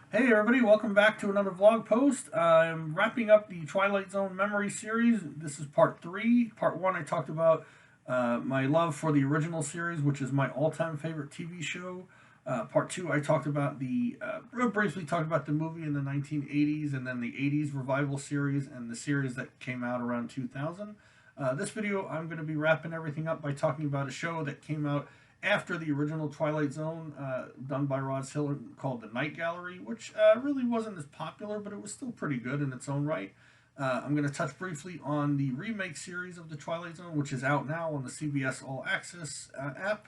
Hey everybody, welcome back to another vlog post. I'm wrapping up the Twilight Zone memory series. This is part 3. Part 1 I talked about my love for the original series, which is my all-time favorite TV show. Part 2 I talked about briefly talked about the movie in the 1980s and then the 80s revival series and the series that came out around 2000. This video I'm going to be wrapping everything up by talking about a show that came out after the original Twilight Zone, done by Rod Serling, called The Night Gallery, which really wasn't as popular, but it was still pretty good in its own right. I'm going to touch briefly on the remake series of The Twilight Zone, which is out now on the CBS All Access app.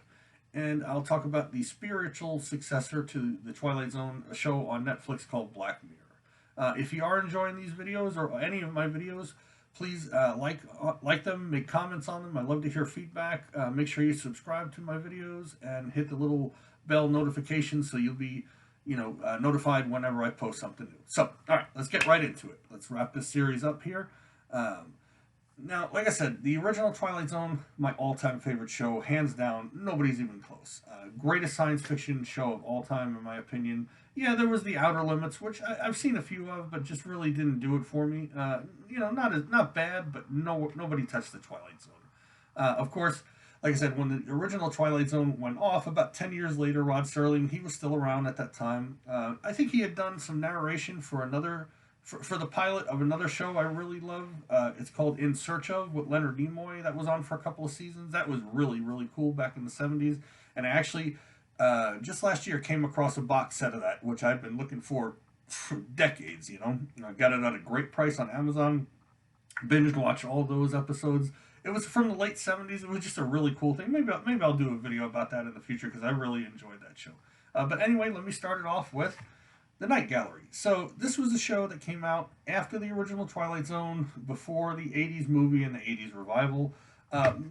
And I'll talk about the spiritual successor to The Twilight Zone, a show on Netflix called Black Mirror. If you are enjoying these videos or any of my videos, please like them, make comments on them. I love to hear feedback. Make sure you subscribe to my videos and hit the little bell notification so you'll be, notified whenever I post something new. So, all right, let's get right into it. Let's wrap this series up here. Now, like I said, the original Twilight Zone, my all-time favorite show, hands down. Nobody's even close. Greatest science fiction show of all time, in my opinion. Yeah, there was the Outer Limits, which I've seen a few of, but just really didn't do it for me. Not bad, but nobody touched the Twilight Zone. Of course, like I said, when the original Twilight Zone went off, about 10 years later, Rod Serling, he was still around at that time. I think he had done some narration for for the pilot of another show I really love. It's called In Search of with Leonard Nimoy. That was on for a couple of seasons. That was really, really cool back in the 70s. And I actually, just last year, came across a box set of that, which I've been looking for decades, I got it at a great price on Amazon. Binged watched all those episodes. It was from the late 70s. It was just a really cool thing. Maybe I'll do a video about that in the future because I really enjoyed that show. But anyway, let me start it off with the Night Gallery. So this was a show that came out after the original Twilight Zone, before the 80s movie and the 80s revival.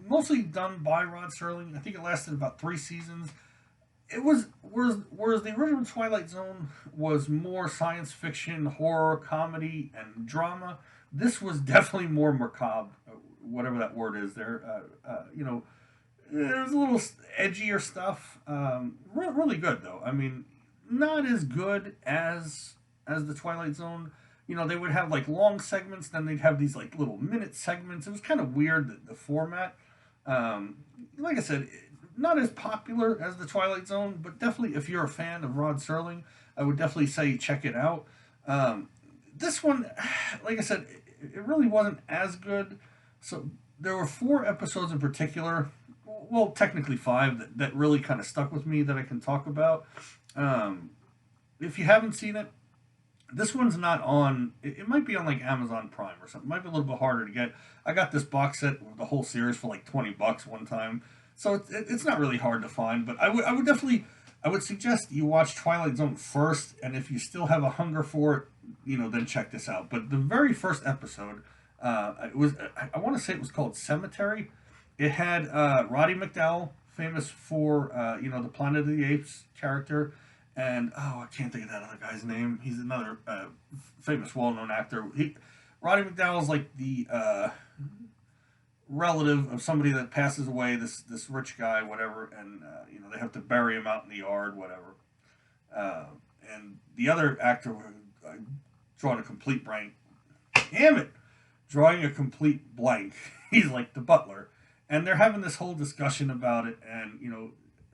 Mostly done by Rod Serling. I think it lasted about 3 seasons. It was whereas the original Twilight Zone was more science fiction, horror, comedy, and drama. This was definitely more macabre, whatever that word is. There's a little edgier stuff. Really good though. I mean, not as good as the Twilight Zone. They would have like long segments, then they'd have these like little minute segments. It was kind of weird the format. Like I said, not as popular as the Twilight Zone, but definitely if you're a fan of Rod Serling, I would definitely say check it out. This one, like I said, it really wasn't as good. So there were 4 episodes in particular, well, technically 5, that really kind of stuck with me that I can talk about. Um, if you haven't seen it, this one's not on. It might be on like Amazon Prime or something. It might be a little bit harder to get. I got this box set with the whole series for like $20 one time, so it's not really hard to find. But I would definitely I would suggest you watch Twilight Zone first, and if you still have a hunger for it, then check this out. But the very first episode, I want to say it was called Cemetery. It had Roddy McDowall, famous for the Planet of the Apes character, and I can't think of that other guy's name. He's another famous, well-known actor. Roddy McDowall's like the relative of somebody that passes away. This rich guy, whatever, and they have to bury him out in the yard, whatever. Uh, and the other actor, drawing a complete blank. Damn it! Drawing a complete blank. He's like the butler, and they're having this whole discussion about it, and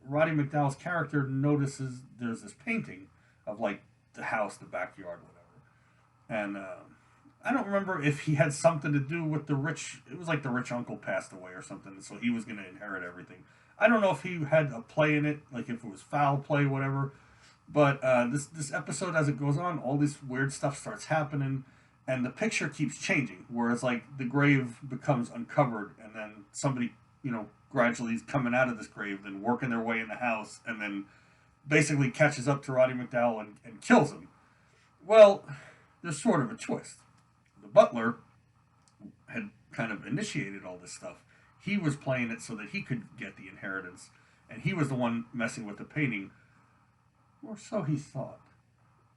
Roddy McDowall's character notices there's this painting of like the house, the backyard, whatever. And I don't remember if he had something to do with the rich. It was like the rich uncle passed away or something, so he was going to inherit everything. I don't know if he had a play in it, like if it was foul play, whatever. But this episode, as it goes on, all this weird stuff starts happening, and the picture keeps changing. Whereas like the grave becomes uncovered, and then somebody gradually is coming out of this grave, then working their way in the house, and then basically catches up to Roddy McDowall and kills him. Well, there's sort of a twist. The butler had kind of initiated all this stuff. He was playing it so that he could get the inheritance, and he was the one messing with the painting, or so he thought.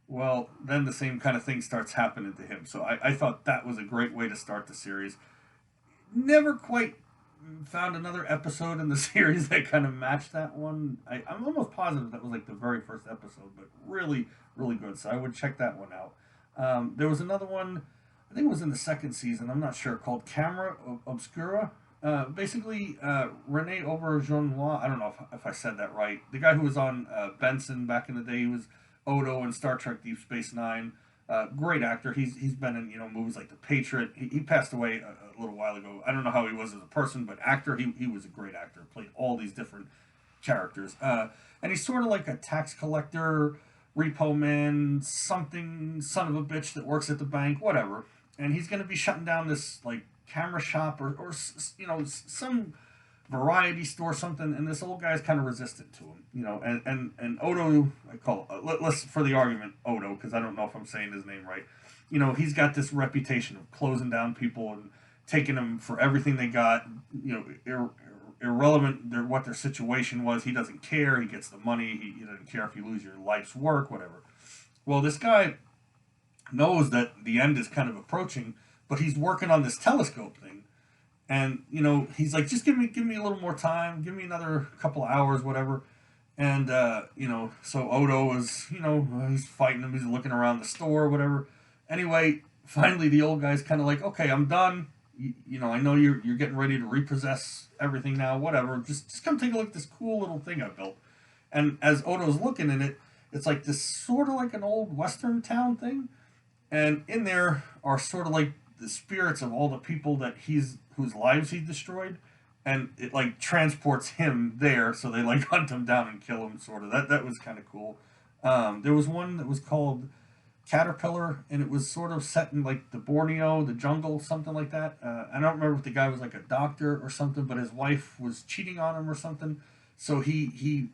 Well, then the same kind of thing starts happening to him. So I thought that was a great way to start the series. Never quite found another episode in the series that kind of matched that one. I'm almost positive that was like the very first episode, but really, really good. So I would check that one out. There was another one, I think it was in the second season, I'm not sure, called Camera Obscura. Basically, Rene Auberjonois, I don't know if I said that right. The guy who was on Benson back in the day, he was Odo in Star Trek Deep Space Nine. Great actor. He's been in movies like The Patriot. He passed away a little while ago. I don't know how he was as a person, but actor he was a great actor. Played all these different characters. And he's sort of like a tax collector, repo man, something son of a bitch that works at the bank, whatever. And he's going to be shutting down this like camera shop or some variety store something, and this old guy's kind of resistant to him, and Odo, I call let's for the argument Odo, because I don't know if I'm saying his name right. He's got this reputation of closing down people and taking them for everything they got, irrelevant what their situation was. He doesn't care. He gets the money. He doesn't care if you lose your life's work, whatever. Well, this guy knows that the end is kind of approaching, but he's working on this telescope thing. And he's like, just give me a little more time, give me another couple of hours, whatever. And so Odo is, he's fighting him, he's looking around the store, whatever. Anyway, finally the old guy's kind of like, okay, I'm done. I know you're getting ready to repossess everything now, whatever. Just come take a look at this cool little thing I built. And as Odo's looking in it, it's like this sort of like an old Western town thing. And in there are sort of like the spirits of all the people that whose lives he destroyed, and it like transports him there, so they like hunt him down and kill him. Sort of that was kind of cool. There was one that was called Caterpillar, and it was sort of set in like the Borneo, the jungle, something like that. I don't remember if the guy was like a doctor or something, but his wife was cheating on him or something. So he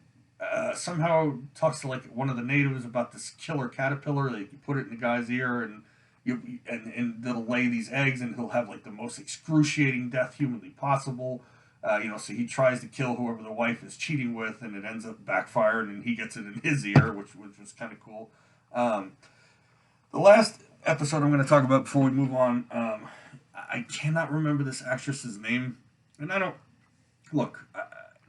somehow talks to like one of the natives about this killer caterpillar. They put it in the guy's ear, and and it'll lay these eggs, and he'll have like the most excruciating death humanly possible. So he tries to kill whoever the wife is cheating with, and it ends up backfiring, and he gets it in his ear, which was kind of cool. The last episode I'm going to talk about before we move on, I cannot remember this actress's name, and I don't look.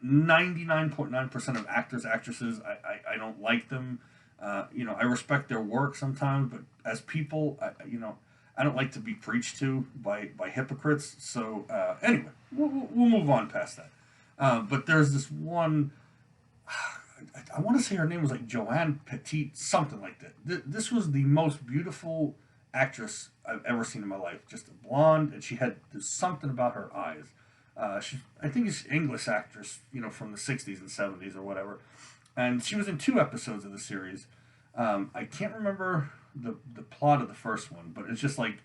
99.9% of actresses, I don't like them. I respect their work sometimes, but as people, I don't like to be preached to by hypocrites. So anyway, we'll move on past that. But there's this one. I want to say her name was like Joanne Petit, something like that. This was the most beautiful actress I've ever seen in my life. Just a blonde, and there's something about her eyes. I think she's an English actress, from the '60s and '70s or whatever. And she was in 2 episodes of the series. I can't remember the plot of the first one, but it's just like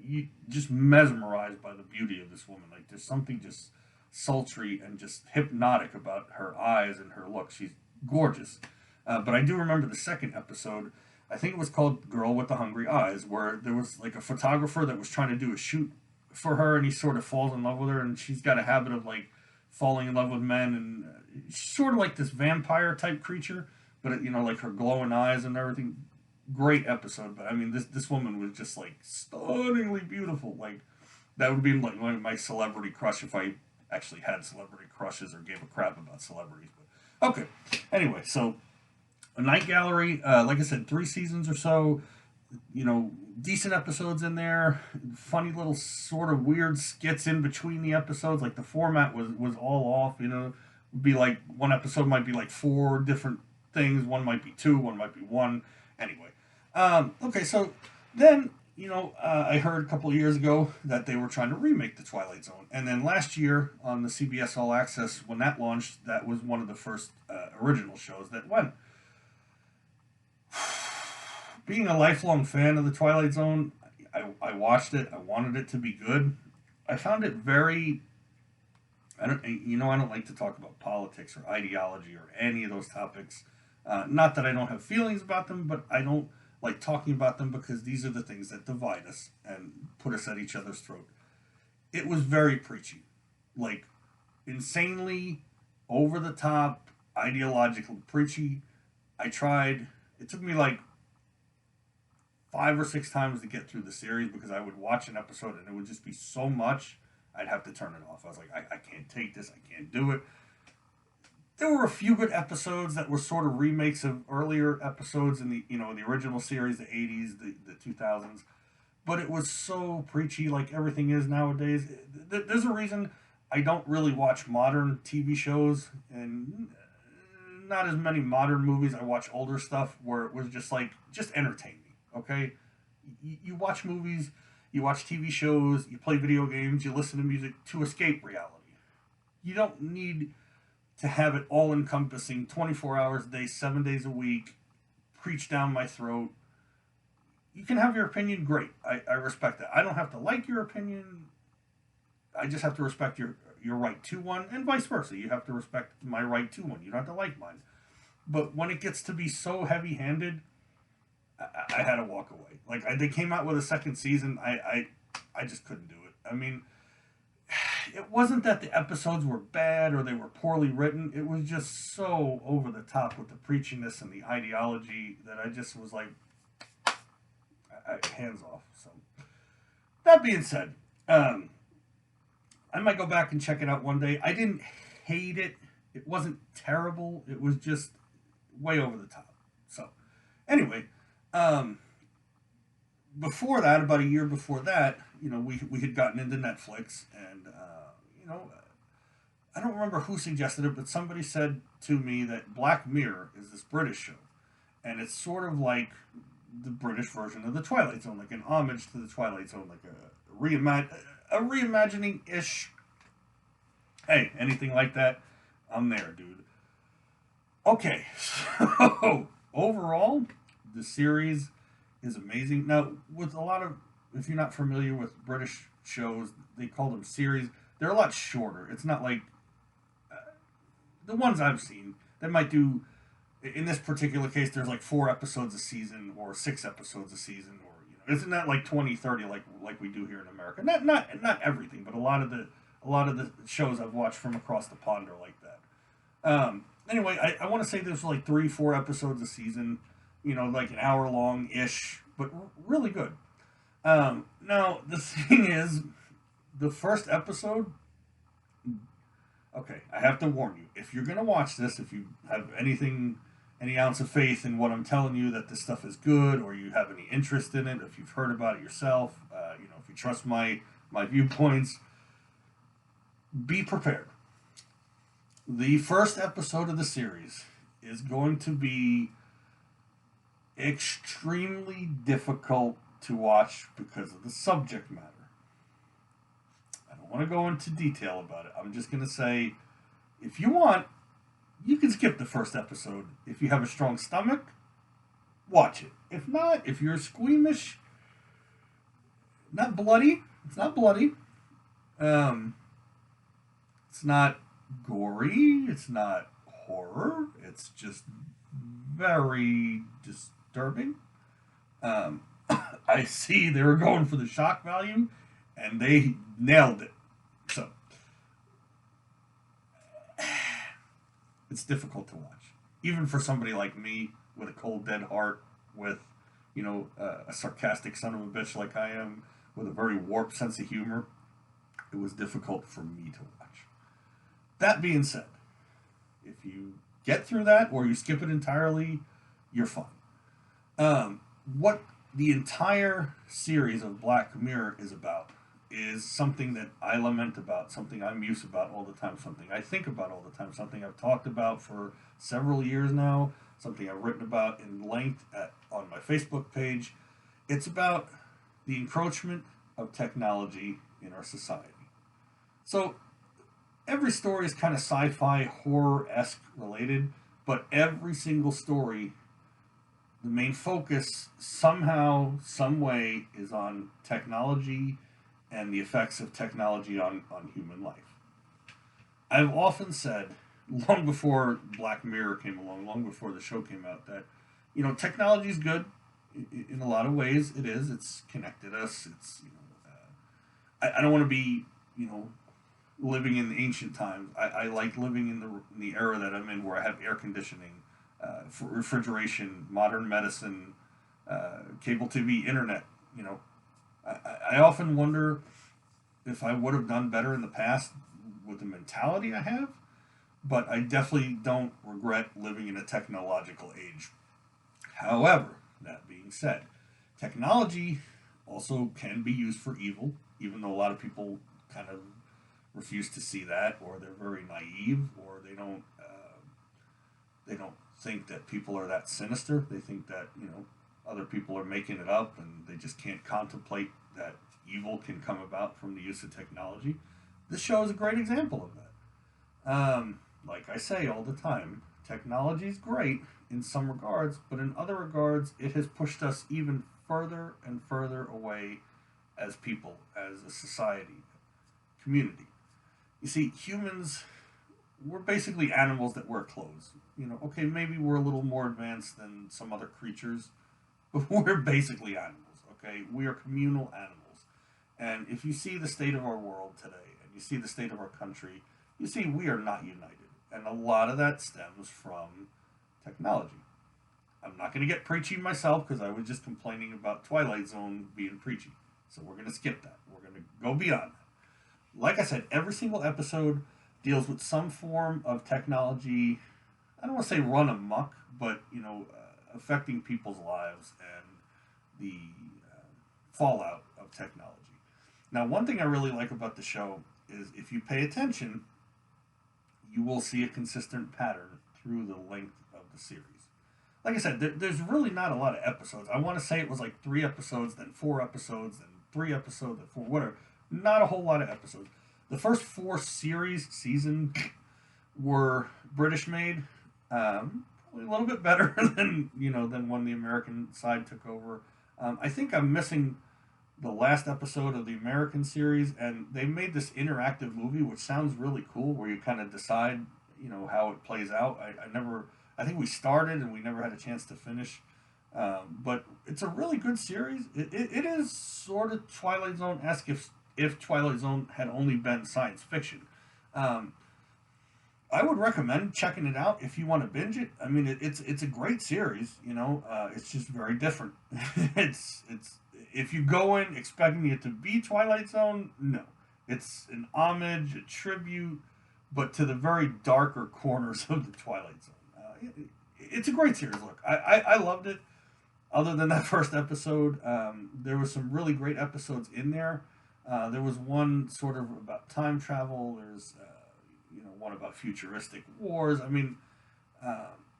you just mesmerized by the beauty of this woman. Like there's something just sultry and just hypnotic about her eyes and her look. She's gorgeous. But I do remember the second episode. I think it was called "Girl with the Hungry Eyes," where there was like a photographer that was trying to do a shoot for her, and he sort of falls in love with her, and she's got a habit of like falling in love with men, and she's sort of like this vampire type creature, but like her glowing eyes and everything. Great episode, but I mean, this woman was just like stunningly beautiful. Like that would be like one of my celebrity crush if I actually had celebrity crushes or gave a crap about celebrities. But okay, anyway, so a Night Gallery, like I said, 3 seasons or so. Decent episodes in there. Funny little sort of weird skits in between the episodes. Like the format was all off. Be like one episode might be like 4 different things. One might be 2. One might be 1. Anyway, okay. So then I heard a couple of years ago that they were trying to remake the Twilight Zone, and then last year on the CBS All Access when that launched, that was one of the first original shows that went. Being a lifelong fan of the Twilight Zone, I watched it. I wanted it to be good. I found it very. I don't like to talk about politics or ideology or any of those topics. Not that I don't have feelings about them, but I don't like talking about them because these are the things that divide us and put us at each other's throat. It was very preachy, like insanely over the top, ideological preachy. I tried. It took me like 5 or 6 times to get through the series because I would watch an episode and it would just be so much I'd have to turn it off. I was like, I can't take this. I can't do it. There were a few good episodes that were sort of remakes of earlier episodes in the the original series, the '80s, the 2000s. But it was so preachy, like everything is nowadays. There's a reason I don't really watch modern TV shows and not as many modern movies. I watch older stuff where it was just like just entertain me. Okay, you watch movies, you watch TV shows, you play video games, you listen to music to escape reality. You don't need to have it all encompassing 24 hours a day, 7 days a week, preach down my throat. You can have your opinion, great. I respect that. I don't have to like your opinion. I just have to respect your right to one, and vice versa. You have to respect my right to one. You don't have to like mine. But when it gets to be so heavy handed, I had to walk away. Like they came out with a second season, I just couldn't do it. I mean, it wasn't that the episodes were bad or they were poorly written. It was just so over the top with the preachiness and the ideology that I just was like, hands off. So that being said, I might go back and check it out one day. I didn't hate it. It wasn't terrible. It was just way over the top. So anyway, um, before that, about a year before that, we had gotten into Netflix, and I don't remember who suggested it, but somebody said to me that Black Mirror is this British show, and it's sort of like the British version of the Twilight Zone, like an homage to the Twilight Zone, like a reimagining ish. Hey, anything like that, I'm there, dude. Okay, so overall, the series is amazing. Now, with a lot of, if you're not familiar with British shows, they call them series. They're a lot shorter. It's not like the ones I've seen. They might do, in this particular case, there's like 4 episodes a season or 6 episodes a season, or it's not like 20, 30 like we do here in America. Not everything, but a lot of the shows I've watched from across the pond are like that. Anyway, I want to say there's like 3, 4 episodes a season, like an hour long ish, but really good. Now the thing is, the first episode. Okay, I have to warn you. If you're gonna watch this, if you have any ounce of faith in what I'm telling you that this stuff is good, or you have any interest in it, if you've heard about it yourself, if you trust my viewpoints, be prepared. The first episode of the series is going to be extremely difficult to watch because of the subject matter. I don't want to go into detail about it. I'm just going to say, if you want, you can skip the first episode. If you have a strong stomach, watch it. If not, if you're squeamish, not bloody. It's not bloody. It's not gory. It's not horror. It's just very disturbing. Um, I see they were going for the shock value, and they nailed it. So it's difficult to watch, even for somebody like me with a cold, dead heart, with a sarcastic son of a bitch like I am, with a very warped sense of humor. It was difficult for me to watch. That being said, if you get through that or you skip it entirely, you're fine. What the entire series of Black Mirror is about is something that I lament about, something I muse about all the time, something I think about all the time, something I've talked about for several years now, something I've written about in length on my Facebook page. It's about the encroachment of technology in our society. So every story is kind of sci-fi, horror-esque related, but every single story, the main focus somehow, some way, is on technology and the effects of technology on human life. I've often said, long before Black Mirror came along, long before the show came out, that technology is good in a lot of ways. It is. It's connected us. It's I don't want to be living in ancient times. I like living in the era that I'm in, where I have air conditioning, refrigeration, modern medicine, cable TV, internet. I often wonder if I would have done better in the past with the mentality I have, but I definitely don't regret living in a technological age. However, that being said, technology also can be used for evil, even though a lot of people kind of refuse to see that, or they're very naive, or they don't think that people are that sinister. They think that other people are making it up, and they just can't contemplate that evil can come about from the use of technology. This show is a great example of that. Like I say all the time, technology is great in some regards, but in other regards, it has pushed us even further and further away as people, as a society, community. You see, humans, we're basically animals that wear clothes. Okay, maybe we're a little more advanced than some other creatures, but we're basically animals, okay? We are communal animals. And if you see the state of our world today, and you see the state of our country, you see we are not united. And a lot of that stems from technology. I'm not going to get preachy myself because I was just complaining about Twilight Zone being preachy. So we're going to skip that. We're going to go beyond that. Like I said, every single episode deals with some form of technology. I don't want to say run amok, but affecting people's lives and the fallout of technology. Now, one thing I really like about the show is if you pay attention, you will see a consistent pattern through the length of the series. Like I said, there's really not a lot of episodes. I want to say it was like 3 episodes, then 4 episodes, then 3 episodes, then 4, whatever. Not a whole lot of episodes. The first 4 seasons were British made, probably a little bit better than when the American side took over. I think I'm missing the last episode of the American series, and they made this interactive movie, which sounds really cool, where you kind of decide, how it plays out. I think we started and we never had a chance to finish, but it's a really good series. It is sort of Twilight Zone-esque if Twilight Zone had only been science fiction. I would recommend checking it out if you want to binge it. I mean, it's a great series. It's just very different. it's if you go in expecting it to be Twilight Zone, no, it's an homage, a tribute, but to the very darker corners of the Twilight Zone. It's a great series. Look, I loved it. Other than that first episode, there was some really great episodes in there. There was one sort of about time travel. There's one about futuristic wars. I mean,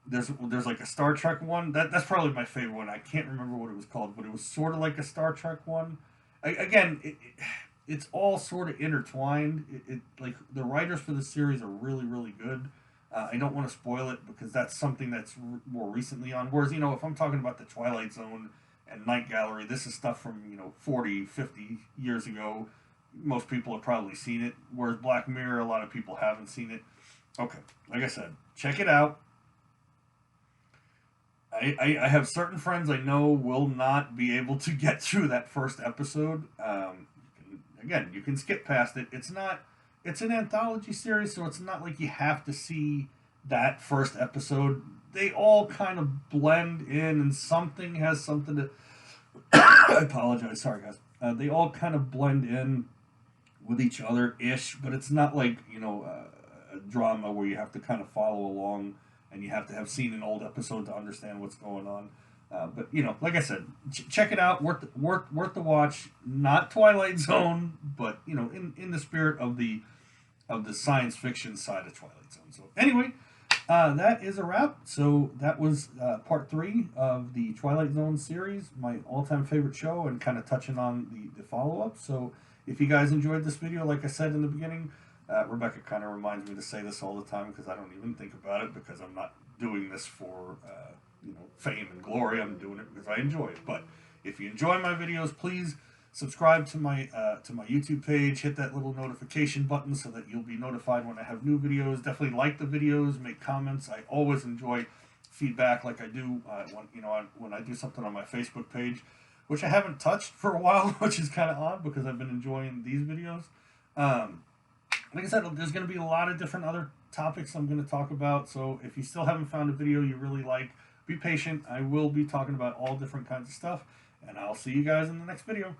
there's like a Star Trek one. That's probably my favorite one. I can't remember what it was called, but it was sort of like a Star Trek one. It's all sort of intertwined. Like the writers for the series are really, really good. I don't want to spoil it because that's something that's more recently on. Whereas, if I'm talking about the Twilight Zone and Night Gallery, this is stuff from 40, 50 years ago. Most people have probably seen it. Whereas Black Mirror, a lot of people haven't seen it. Okay, like I said, check it out. I have certain friends I know will not be able to get through that first episode. You can skip past it. It's an anthology series, so it's not like you have to see that first episode. They all kind of blend in, and something has something to... I apologize. Sorry, guys. They all kind of blend in with each other-ish, but it's not like, a drama where you have to kind of follow along and you have to have seen an old episode to understand what's going on. But like I said, check it out. Worth the watch. Not Twilight Zone, but in the spirit of the science fiction side of Twilight Zone. So anyway, that is a wrap. So that was part 3 of the Twilight Zone series, my all-time favorite show, and kind of touching on the follow-up. So if you guys enjoyed this video, like I said in the beginning, Rebecca kind of reminds me to say this all the time because I don't even think about it because I'm not doing this for fame and glory. I'm doing it because I enjoy it. But if you enjoy my videos, please subscribe to my YouTube page. Hit that little notification button so that you'll be notified when I have new videos. Definitely like the videos, make comments. I always enjoy feedback, like I do when I do something on my Facebook page, which I haven't touched for a while, which is kind of odd because I've been enjoying these videos. Like I said, there's going to be a lot of different other topics I'm going to talk about. So if you still haven't found a video you really like, be patient. I will be talking about all different kinds of stuff, and I'll see you guys in the next video.